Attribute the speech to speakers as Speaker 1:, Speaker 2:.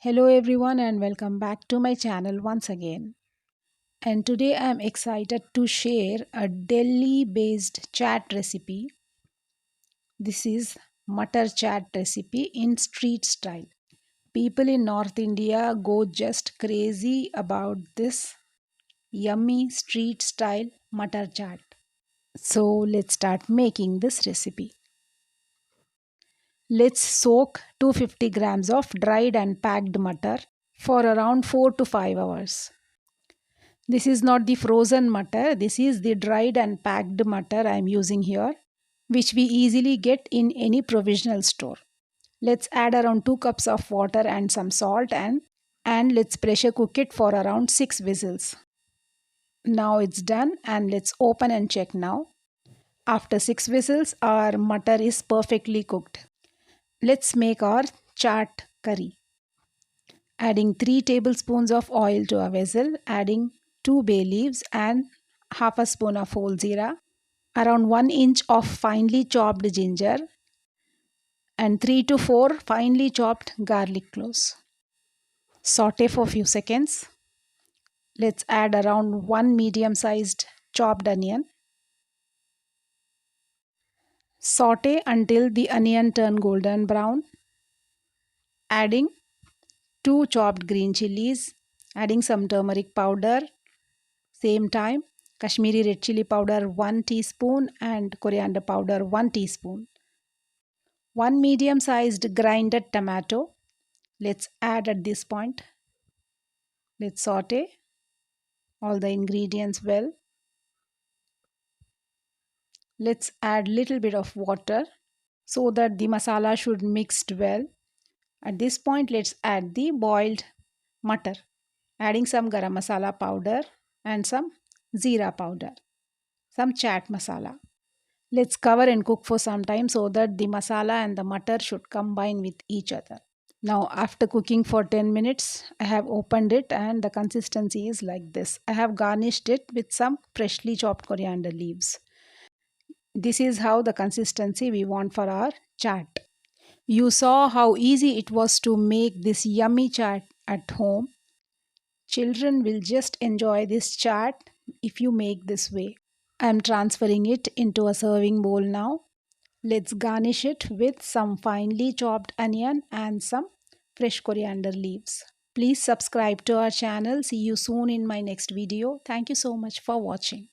Speaker 1: Hello everyone and welcome back to my channel once again. And today I am excited to share a Delhi based chaat recipe. This is Matar chaat recipe in street style. People in North India go just crazy about this yummy street style Matar chaat. So let's start making this recipe. Let's soak 250 grams of dried and packed matar for around 4 to 5 hours. This is not the frozen matar, this is the dried and packed matar I am using here, which we easily get in any provisional store. Let's add around 2 cups of water and some salt and let's pressure cook it for around 6 whistles. Now it's done and let's open and check now. After 6 whistles, our matar is perfectly cooked. Let's make our chaat curry. Adding 3 tablespoons of oil to a vessel, adding 2 bay leaves and half a spoon of whole jeera, around 1 inch of finely chopped ginger and 3 to 4 finely chopped garlic cloves. Saute for few seconds. Let's add around 1 medium sized chopped onion. Saute until the onion turn golden brown. Adding 2 chopped green chilies, adding some turmeric powder. Same time, Kashmiri red chili powder 1 teaspoon and coriander powder 1 teaspoon. 1 medium sized grinded tomato. Let's add at this point. Let's saute all the ingredients well. Let's add little bit of water so that the masala should mixed well. At this point, let's add the boiled matar, adding some garam masala powder and some jeera powder, some chaat masala. Let's cover and cook for some time so that the masala and the matar should combine with each other. Now after cooking for 10 minutes, I have opened it and the consistency is like this. I have garnished it with some freshly chopped coriander leaves. This is how the consistency we want for our chaat. You saw how easy it was to make this yummy chaat at home. Children will just enjoy this chaat if you make this way. I am transferring it into a serving bowl now. Let's garnish it with some finely chopped onion and some fresh coriander leaves. Please subscribe to our channel. See you soon in my next video. Thank you so much for watching.